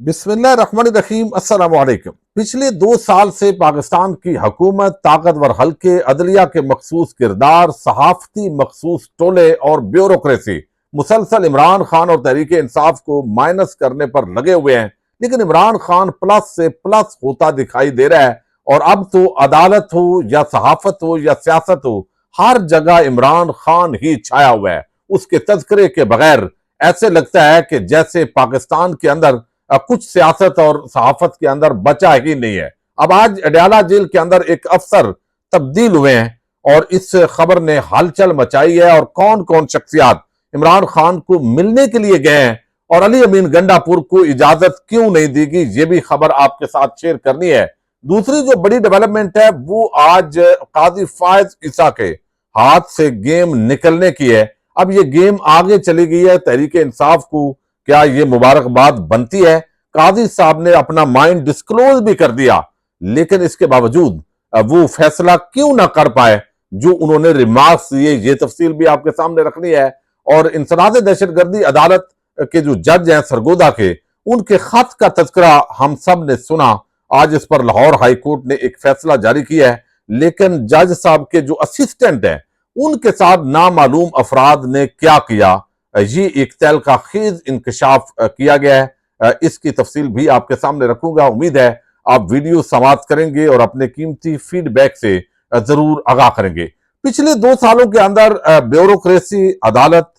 बिस्मिल्लाहिर्रहमानिर्रहीम। अस्सलाम वालेकुम। पिछले 2 साल से पाकिस्तान की हुकूमत ताकतवर हल्के, अदलिया के मखसूस किरदार, सहाफती मखसूस टोले और ब्यूरोक्रेसी मुसलसल इमरान खान और तहरीक इंसाफ को माइनस करने पर लगे हुए हैं। लेकिन इमरान खान प्लस से प्लस होता दिखाई दे रहा है और अब तो अदालत हो या सहाफत हो या सियासत हो, हर जगह इमरान खान ही छाया हुआ है। उसके तज़किरे के बगैर ऐसे लगता है कि जैसे पाकिस्तान के अंदर कुछ सियासत और सहाफत के अंदर बचा ही नहीं है। अब आज अडयाला जेल के अंदर एक अफसर तब्दील हुए हैं और इस खबर ने हलचल मचाई है। और कौन कौन शख्सियात इमरान खान को मिलने के लिए गए हैं और अली अमीन गंडापुर को इजाजत क्यों नहीं दी गई, ये भी खबर आपके साथ शेयर करनी है। दूसरी जो बड़ी डेवलपमेंट है वो आज काजी फायज ईसा के हाथ से गेम निकलने की है। अब ये गेम आगे चली गई है। तहरीक इंसाफ को क्या ये मुबारकबाद बनती है? काजी साहब ने अपना माइंड डिस्क्लोज भी कर दिया, लेकिन इसके बावजूद वो फैसला क्यों ना कर पाए जो उन्होंने रिमार्क्स दिए, ये तफसील भी आपके सामने रखनी है। और इंसदाद दहशतगर्दी अदालत के जो जज हैं सरगोदा के, उनके खत का तज़किरा हम सब ने सुना। आज इस पर लाहौर हाई कोर्ट ने एक फैसला जारी किया है, लेकिन जज साहब के जो असिस्टेंट हैं उनके साथ नामालूम अफराद ने क्या किया, ये एक तहलका खेज इंकशाफ किया गया है। इसकी तफसील भी आपके सामने रखूंगा। उम्मीद है आप वीडियो समाप्त करेंगे और अपने कीमती फीडबैक से जरूर आगाह करेंगे। पिछले 2 सालों के अंदर ब्यूरोक्रेसी, अदालत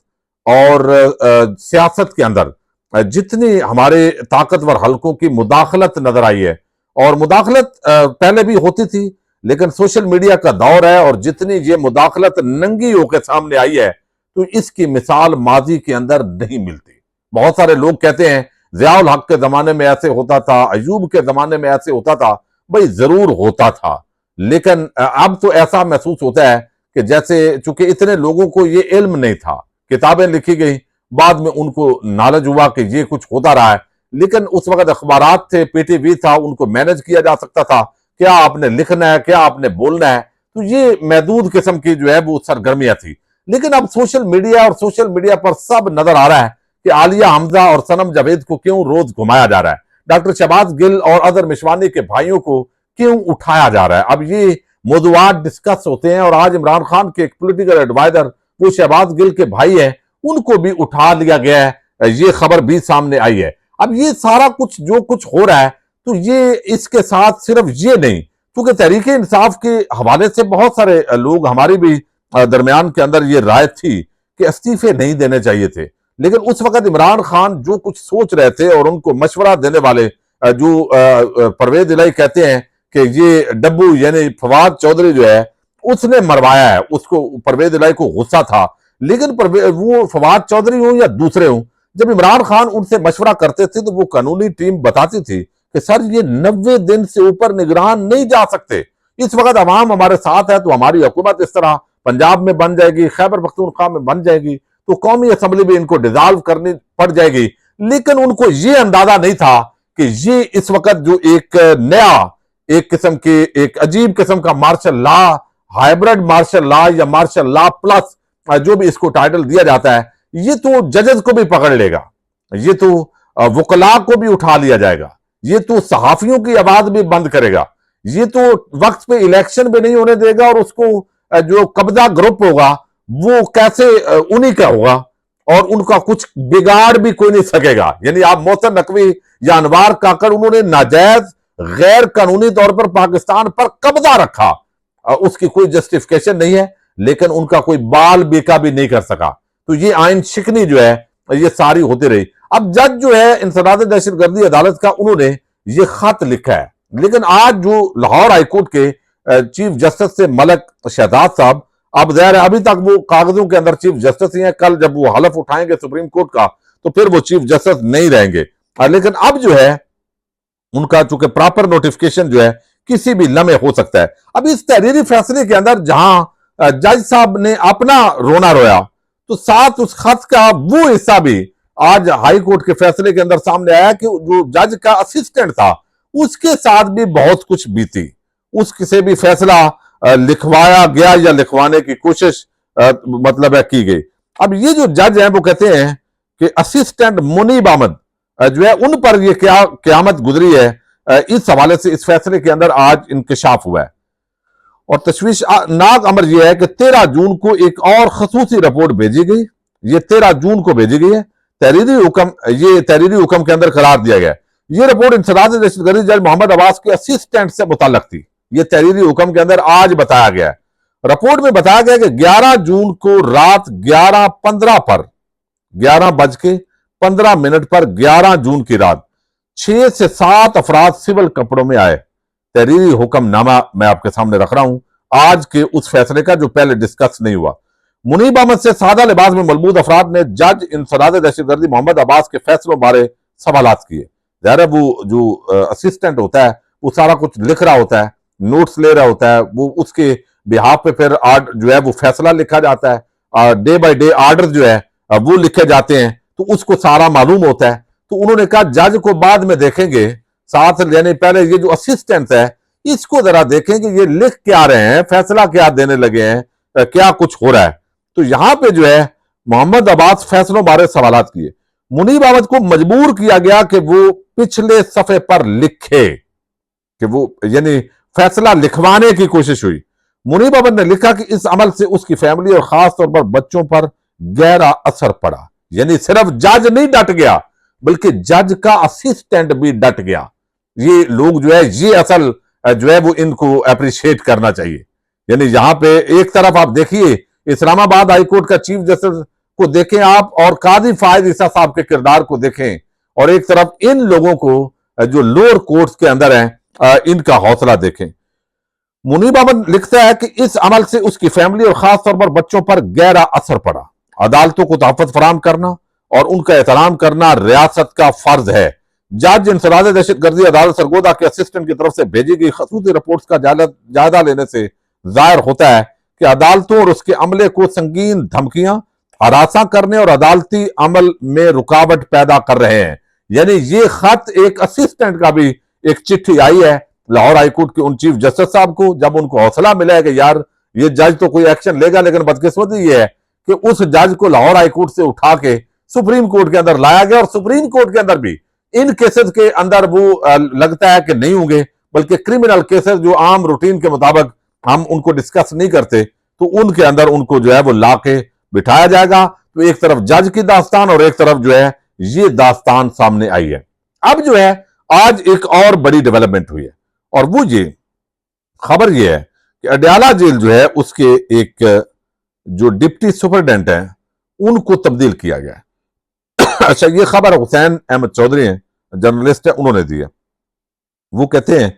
और सियासत के अंदर जितनी हमारे ताकतवर हलकों की मुदाखलत नजर आई है, और मुदाखलत पहले भी होती थी, लेकिन सोशल मीडिया का दौर है और जितनी ये मुदाखलत नंगी होकर सामने आई है तो इसकी मिसाल माजी के अंदर नहीं मिलती। बहुत सारे लोग कहते हैं ज़ियाउल हक के जमाने में ऐसे होता था, अयूब के जमाने में ऐसे होता था। भाई जरूर होता था, लेकिन अब तो ऐसा महसूस होता है कि जैसे चूंकि इतने लोगों को ये इल्म नहीं था, किताबें लिखी गई, बाद में उनको नॉलेज हुआ कि ये कुछ होता रहा है, लेकिन उस वक्त अखबारात थे, पीटीवी था, उनको मैनेज किया जा सकता था। क्या आपने लिखना है, क्या आपने बोलना है, तो ये महदूद किस्म की जो है वो सरगर्मियां थी। लेकिन अब सोशल मीडिया पर सब नजर आ रहा है कि आलिया हमजा और सनम जावेद को क्यों रोज घुमाया जा रहा है, डॉक्टर शहबाज गिल और अजहर मिशवानी के भाइयों को क्यों उठाया जा रहा है। अब ये मौजूआत डिस्कस होते हैं और आज इमरान खान के एक पॉलिटिकल एडवाइजर वो शहबाज गिल के भाई हैं, उनको भी उठा लिया गया है। ये खबर भी सामने आई है। अब ये सारा कुछ जो कुछ हो रहा है, तो ये इसके साथ सिर्फ ये नहीं, क्योंकि तहरीक इंसाफ के हवाले से बहुत सारे लोग, हमारी भी दरमियान के अंदर ये राय थी कि इस्तीफे नहीं देने चाहिए थे। लेकिन उस वक्त इमरान खान जो कुछ सोच रहे थे और उनको मशवरा देने वाले जो परवेज इलाही कहते हैं कि ये डब्बू यानी फवाद चौधरी जो है उसने मरवाया है, उसको परवेज इलाही को गुस्सा था। लेकिन वो फवाद चौधरी हो या दूसरे हो, जब इमरान खान उनसे मशवरा करते थे तो वो कानूनी टीम बताती थी कि सर ये 90 दिन से ऊपर निगरान नहीं जा सकते। इस वक्त अवाम हमारे साथ है तो हमारी हुकूमत इस तरह पंजाब में बन जाएगी, खैबर पख्तूनख्वा में बन जाएगी, तो कौमी असम्बली में इनको डिजॉल्व करनी पड़ जाएगी। लेकिन उनको ये अंदाजा नहीं था कि ये इस वक्त जो एक नया, एक किस्म के, एक अजीब किस्म का martial law, hybrid martial law या मार्शल लॉ प्लस जो भी इसको टाइटल दिया जाता है, ये तो जजेस को भी पकड़ लेगा, ये तो वकला को भी उठा लिया जाएगा, ये तो सहाफियों की आवाज भी बंद करेगा, ये तो वक्त पे इलेक्शन भी नहीं होने देगा और उसको जो कब्जा ग्रुप होगा वो कैसे उन्हीं का होगा और उनका कुछ बिगाड़ भी कोई नहीं सकेगा। यानी आप मोहसिन नकवी या अनवार काकर, उन्होंने नाजायज गैर कानूनी तौर पर पाकिस्तान पर कब्जा रखा, उसकी कोई जस्टिफिकेशन नहीं है, लेकिन उनका कोई बाल बेका भी नहीं कर सका। तो ये आइन शिकनी जो है ये सारी होती रही। अब जज जो है इंसदाद दहशतगर्दी अदालत का, उन्होंने ये खत लिखा है, लेकिन आज जो लाहौर हाईकोर्ट के चीफ जस्टिस से मलक शहजाद साहब, अब ज़ाहिर है अभी तक वो कागजों के अंदर चीफ जस्टिस ही हैं, कल जब वो हलफ उठाएंगे सुप्रीम कोर्ट का तो फिर वो चीफ जस्टिस नहीं रहेंगे। लेकिन अब जो है उनका चूंकि प्रॉपर नोटिफिकेशन जो है किसी भी लम्हे हो सकता है। अब इस तहरीरी फैसले के अंदर जहां जज साहब ने अपना रोना रोया, तो साथ उस खत का वो हिस्सा भी आज हाई कोर्ट के फैसले के अंदर सामने आया कि जो जज का असिस्टेंट था उसके साथ भी बहुत कुछ बीती, उससे भी फैसला लिखवाया गया या लिखवाने की कोशिश मतलब है की गई। अब ये जो जज हैं वो कहते हैं कि असिस्टेंट मुनीब अहमद जो है उन पर यह क्या क़यामत गुजरी है, इस हवाले से इस फैसले के अंदर आज इंकशाफ हुआ है। और तशवीशनाक अमर यह है कि 13 जून को एक और खसूसी रिपोर्ट भेजी गई। ये 13 जून को भेजी गई है। तहरीरी हुक्म के अंदर करार दिया गया। ये रिपोर्ट इंसदाद दहशतगर्दी जज मोहम्मद अब्बास के असिस्टेंट से मुताल्लक थी। ये तहरीरी हुक्म के अंदर आज बताया गया है। रिपोर्ट में बताया गया कि 11 जून को रात 11:15 पर 11:15 पर 11 जून की रात 6 से 7 अफराद सिविल कपड़ों में आए। तहरीरी हुक्मनामा मैं आपके सामने रख रहा हूं आज के उस फैसले का जो पहले डिस्कस नहीं हुआ। मुनीब अहमद से सादा लिबास में मलबूस अफराद ने जज इंसदाद दहशतगर्दी मोहम्मद अब्बास के फैसलों बारे सवालात किए। ज़ाहिर है वो जो असिस्टेंट होता है वो सारा कुछ लिख रहा होता है, नोट्स ले रहा होता है, वो उसके बिहाफ पे फिर जो है वो फैसला लिखा जाता है, डे बाय डे आर्डर जो है वो लिखे जाते हैं, तो उसको सारा मालूम होता है। तो उन्होंने कहा जज को बाद में देखेंगे, साथ यानी पहले ये जो असिस्टेंट है इसको जरा देखेंगे ये लिख क्या रहे हैं, फैसला क्या देने लगे हैं, क्या कुछ हो रहा है। तो यहां पे जो है मोहम्मद अब्बास फैसलों बारे सवालात किए। मुनीब अहमद को मजबूर किया गया कि वो पिछले सफे पर लिखे, कि वो यानी फैसला लिखवाने की कोशिश हुई। मुनीब अहमद ने लिखा कि इस अमल से उसकी फैमिली और खास तौर पर बच्चों पर गहरा असर पड़ा। यानी सिर्फ जज नहीं डट गया बल्कि जज का असिस्टेंट भी डट गया। ये लोग जो है ये असल जो है वो इनको अप्रिशिएट करना चाहिए। यानी यहां पे एक तरफ आप देखिए इस्लामाबाद हाईकोर्ट का चीफ जस्टिस को देखें आप, और काजी फायद ईसा साहब के किरदार को देखें, और एक तरफ इन लोगों को जो लोअर कोर्ट्स के अंदर हैं इनका हौसला देखें। मुनीब अहमद लिखता है कि इस अमल से उसकी फैमिली और खास तौर पर बच्चों पर गहरा असर पड़ा। अदालतों को तहफ़्फ़ुज़ फराहम करना और उनका एहतराम करना रियासत का फर्ज है। जज इंसदाद दहशतगर्दी अदालत सरगोदा के असिस्टेंट की तरफ से भेजी गई खसूसी रिपोर्ट्स का जायजा लेने से जाहिर होता है कि अदालतों और उसके अमले को संगीन धमकियां, हरासा करने और अदालती अमल में रुकावट पैदा कर रहे हैं। यानी ये खत एक असिस्टेंट का भी एक चिट्ठी आई है लाहौर हाईकोर्ट के उन चीफ जस्टिस साहब को, जब उनको हौसला मिला है कि यार ये जज तो कोई एक्शन लेगा, लेकिन बदकिस्मती ये है कि उस जज को लाहौर हाईकोर्ट से उठा के सुप्रीम कोर्ट के अंदर लाया गया, और सुप्रीम कोर्ट के अंदर भी इन केसेस के अंदर वो लगता है कि नहीं होंगे, बल्कि क्रिमिनल केसेस जो आम रूटीन के मुताबिक हम उनको डिस्कस नहीं करते, तो उनके अंदर उनको जो है वो ला के बिठाया जाएगा। तो एक तरफ जज की दास्तान और एक तरफ जो है ये दास्तान सामने आई है। अब जो है आज एक और बड़ी डेवलपमेंट हुई है, और वो ये खबर ये है कि अडयाला जेल जो है उसके एक जो डिप्टी सुपरिटेंडेंट है उनको तब्दील किया गया है। अच्छा, ये खबर हुसैन अहमद चौधरी हैं, जर्नलिस्ट है, उन्होंने दी है। वो कहते हैं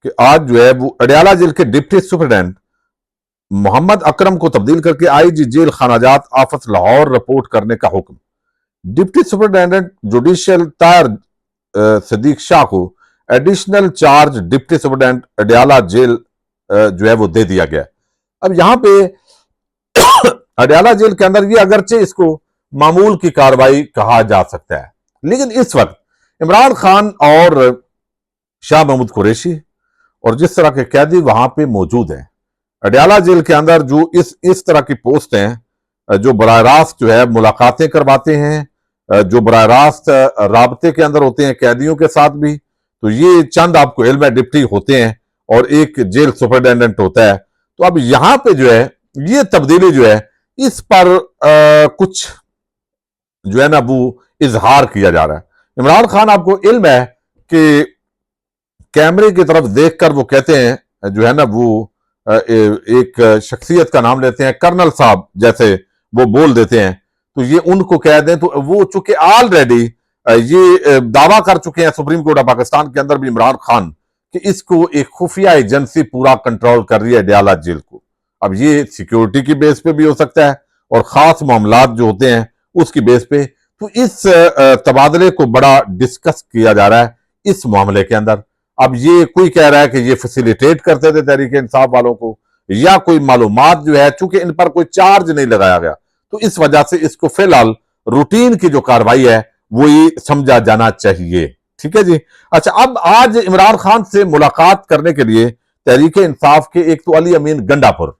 कि आज जो है वो अडयाला जेल के डिप्टी सुपरिटेंडेंट मोहम्मद अकरम को तब्दील करके आईजी जेल खानाजात ऑफिस लाहौर रिपोर्ट करने का हुक्म। Deputy superintendent judicial Tahir Sadiq Shah को additional charge deputy superintendent Adiala jail जो है वो दे दिया गया। अब यहां पे अडयाला जेल के अंदर ये अगरचे इसको मामूल की कार्रवाई कहा जा सकता है, लेकिन इस वक्त इमरान खान और शाह महमूद कुरैशी और जिस तरह के कैदी वहां पे मौजूद हैं अडयाला जेल के अंदर, जो इस तरह की पोस्ट हैं जो बराह रास्त जो है मुलाकातें करवाते हैं, जो बराह रास्त राबते के अंदर होते हैं कैदियों के साथ भी, तो ये चंद आपको इल्म है डिप्टी होते हैं और एक जेल सुपरिटेंडेंट होता है। तो अब यहां पे जो है ये तब्दीली जो है इस पर कुछ जो है ना वो इजहार किया जा रहा है। इमरान खान आपको इल्म है कि कैमरे की तरफ देखकर वो कहते हैं जो है ना वो एक शख्सियत का नाम लेते हैं, कर्नल साहब जैसे वो बोल देते हैं, तो ये उनको कह दें तो वो चूंकि ऑलरेडी ये दावा कर चुके हैं सुप्रीम कोर्ट ऑफ पाकिस्तान के अंदर भी इमरान खान कि इसको एक खुफिया एजेंसी पूरा कंट्रोल कर रही है अडयाला जेल को। अब ये सिक्योरिटी की बेस पे भी हो सकता है और खास मामलात जो होते हैं उसकी बेस पे, तो इस तबादले को बड़ा डिस्कस किया जा रहा है इस मामले के अंदर। अब ये कोई कह रहा है कि ये फैसिलिटेट करते थे तहरीक इंसाफ वालों को, या कोई मालूमात जो है चूंकि इन पर कोई चार्ज नहीं लगाया गया तो इस वजह से इसको फिलहाल रूटीन की जो कार्रवाई है वो ही समझा जाना चाहिए। ठीक है जी। अच्छा, अब आज इमरान खान से मुलाकात करने के लिए तहरीक इंसाफ के एक तो अली अमीन गंडापुर,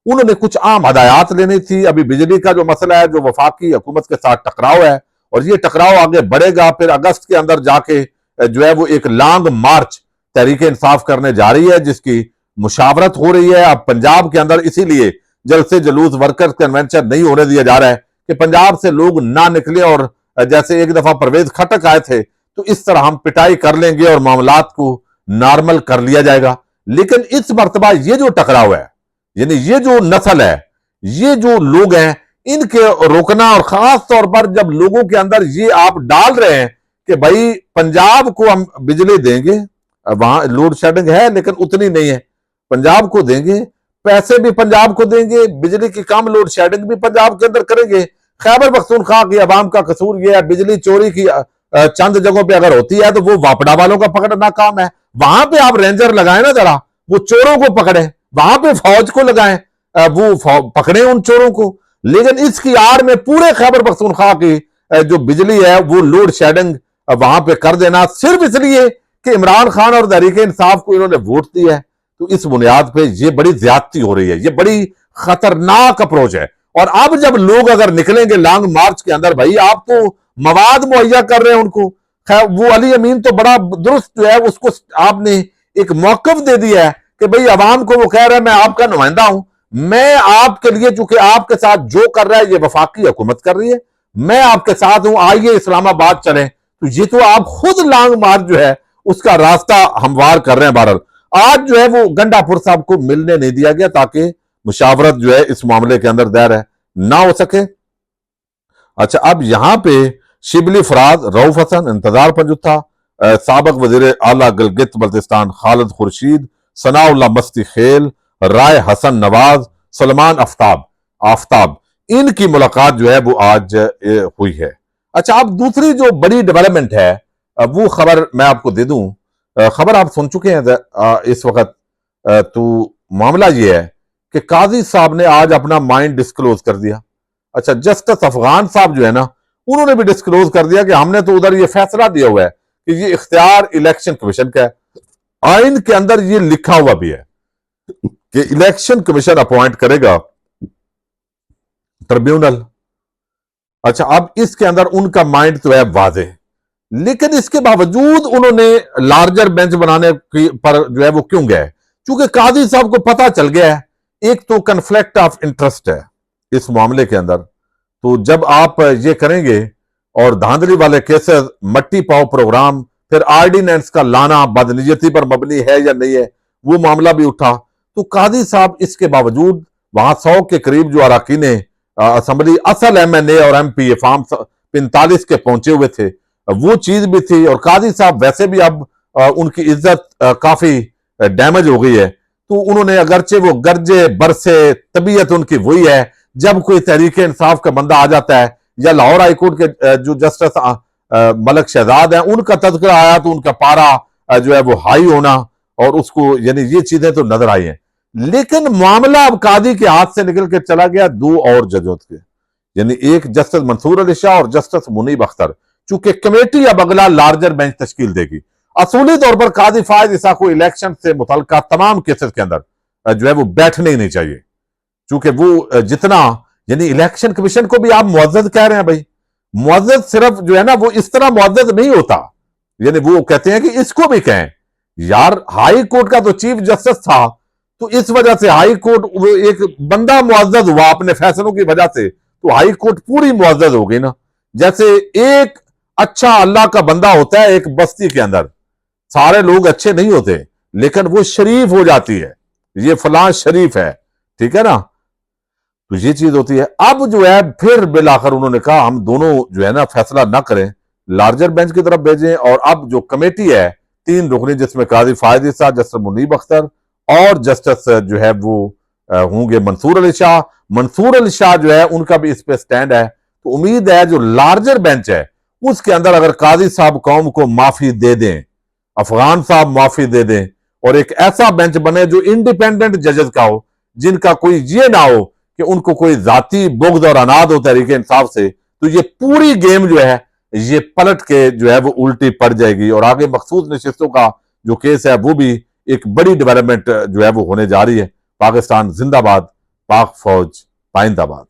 उन्होंने कुछ आम हदायत लेनी थी। अभी बिजली का जो मसला है जो वफाकी हुकूमत के साथ टकराव है और ये टकराव आगे बढ़ेगा। फिर अगस्त के अंदर जाके जो है वो एक लॉन्ग मार्च तहरीक इंसाफ करने जा रही है, जिसकी मुशावरत हो रही है अब पंजाब के अंदर। इसीलिए जल्द से जुलूस वर्कर्स कन्वेंशन नहीं होने दिया जा रहा है कि पंजाब से लोग ना निकले और जैसे एक दफा परवेज खटक आए थे तो इस तरह हम पिटाई कर लेंगे और मामलात को नॉर्मल कर लिया जाएगा। लेकिन इस मर्तबा ये जो टकराव है, यानी ये जो नस्ल है, ये जो लोग हैं, इनके रोकना, और खास तौर पर जब लोगों के अंदर ये आप डाल रहे हैं कि भाई पंजाब को हम बिजली देंगे, वहां लोड शेडिंग है लेकिन उतनी नहीं है, पंजाब को देंगे, पैसे भी पंजाब को देंगे, बिजली की कम लोड शेडिंग भी पंजाब के अंदर करेंगे। खैबर पख्तूनख्वा की अवाम का कसूर यह है, बिजली चोरी की चंद जगहों पे अगर होती है तो वो वापडा वालों का पकड़ना काम है। वहां पे आप रेंजर लगाए ना, जरा वो चोरों को पकड़े, वहां पे फौज को लगाएं, वो पकड़े उन चोरों को। लेकिन इसकी आड़ में पूरे खैबर पख्तूनख्वा की जो बिजली है वो लोड शेडिंग वहां पे कर देना, सिर्फ इसलिए कि इमरान खान और तहरीक इंसाफ को इन्होंने वोट दिया है। तो इस बुनियाद पे ये बड़ी ज्यादती हो रही है, ये बड़ी खतरनाक अप्रोच है। और अब जब लोग अगर निकलेंगे लॉन्ग मार्च के अंदर, भाई आप तो मवाद मुहैया कर रहे हैं उनको। खैर वो अली अमीन तो बड़ा दुरुस्त जो है, उसको आपने एक मौकफ दे दिया है कि भाई अवाम को वो कह रहा है मैं आपका नुमाइंदा हूं, मैं आपके लिए, चूंकि आपके साथ जो कर रहा है ये वफाकी हुकूमत कर रही है, मैं आपके साथ हूं, आइए इस्लामाबाद चलें। तो ये तो आप खुद लॉन्ग मार्च जो है उसका रास्ता हमवार कर रहे हैं। बहरहाल आज जो है वो गंडापुर साहब को मिलने नहीं दिया गया ताकि मुशावरत जो है इस मामले के अंदर दायर ना हो सके। अच्छा, अब यहां पे शिबली फराज, रऊफ हसन, इंतजार पंजुत्था, साबक वजीर आला गिलगित बल्तिस्तान खालिद खुर्शीद, सनाउल्लाह मस्ती खेल, राय हसन नवाज, सलमान आफ्ताब, इनकी मुलाकात जो है वो आज हुई है। अच्छा, अब दूसरी जो बड़ी डेवलपमेंट है वो खबर मैं आपको दे दूं, खबर आप सुन चुके हैं इस वक्त। तो मामला ये है कि काजी साहब ने आज अपना माइंड डिस्क्लोज कर दिया। अच्छा, जस्टिस अफगान साहब जो है ना, उन्होंने भी डिस्क्लोज कर दिया कि हमने तो उधर ये फैसला दिया हुआ है कि ये इख्तियार इलेक्शन कमीशन का है। आइन के अंदर ये लिखा हुआ भी है कि इलेक्शन कमीशन अपॉइंट करेगा ट्रिब्यूनल। अच्छा, अब इसके अंदर उनका माइंड तो है वाजे, लेकिन इसके बावजूद उन्होंने लार्जर बेंच बनाने पर जो है वो क्यों गए? क्योंकि काजी साहब को पता चल गया है, एक तो कन्फ्लिक्ट ऑफ इंटरेस्ट है इस मामले के अंदर। तो जब आप ये करेंगे और धांधली वाले केसेस, मट्टी पाओ प्रोग्राम, फिर ऑर्डिनेंस का लाना बदनीयती पर मबनी है या नहीं है, वो मामला भी उठा। तो काजी साहब इसके बावजूद वहां 100 के करीब जो अरकान असम्बली, असल MNA और MP फार्म 45 के पहुंचे हुए थे, वो चीज भी थी। और काजी साहब वैसे भी अब उनकी इज्जत काफी डैमेज हो गई है। तो उन्होंने, अगरचे वो गर्जे बरसे, तबीयत उनकी वही है, जब कोई तहरीक इंसाफ का बंदा आ जाता है या लाहौर हाईकोर्ट के जो जस्टिस मलक शहजाद हैं उनका तज़किरा आया तो उनका पारा जो है वो हाई होना, और उसको यानी ये चीजें तो नजर आई हैं। लेकिन मामला अब कादी के हाथ से निकल के चला गया दो और जजों के, यानी एक जस्टिस मंसूर अली शाह और जस्टिस मुनीब अख्तर। चूंकि कमेटी अब अगला लार्जर बेंच तश्कील देगी, असूली तौर पर काजी फायज ईसा को इलेक्शन से मुतल्लिका तमाम केसेस के अंदर जो है वो बैठने ही नहीं चाहिए। चूंकि वो जितना, यानी इलेक्शन कमीशन को भी आप मुअज़्ज़ज़ कह रहे हैं, भाई मुअज़्ज़ज़ सिर्फ जो है ना वो इस तरह मुअज़्ज़ज़ नहीं होता, यानी वो कहते हैं कि इसको भी कहें यार, हाई कोर्ट का तो चीफ जस्टिस था, तो इस वजह से हाई कोर्ट वो एक बंदा मुअज़्ज़ज़ हुआ अपने फैसलों की वजह से, तो हाई कोर्ट पूरी मुअज़्ज़ज़ हो गई ना। जैसे एक अच्छा अल्लाह का बंदा होता है एक बस्ती के अंदर, सारे लोग अच्छे नहीं होते लेकिन वो शरीफ हो जाती है, ये फलां शरीफ है, ठीक है ना, तो ये चीज होती है। अब जो है फिर बिलाखिर उन्होंने कहा हम दोनों जो है ना फैसला ना करें, लार्जर बेंच की तरफ भेजें। और अब जो कमेटी है 3 रुकनी, जिसमें काजी फायद ईसा, जस्टिस मुनीब अख्तर और जस्टिस जो है वो होंगे मंसूर अली शाह। मंसूर अली शाह जो है उनका भी इस पे स्टैंड है। तो उम्मीद है जो लार्जर बेंच है उसके अंदर अगर काजी साहब कौम को माफी दे दें, अफगान साहब माफी दे दें, और एक ऐसा बेंच बने जो इंडिपेंडेंट जजेस का हो, जिनका कोई ये ना हो कि उनको कोई जाती बुग़्ज़ और अनाद हो तहरीक इंसाफ से, तो ये पूरी गेम जो है ये पलट के जो है वो उल्टी पड़ जाएगी। और आगे मखसूस नशिस्तों का जो केस है वो भी एक बड़ी डेवलपमेंट जो है वो होने जा रही है। पाकिस्तान जिंदाबाद, पाक फौज पाइंदाबाद।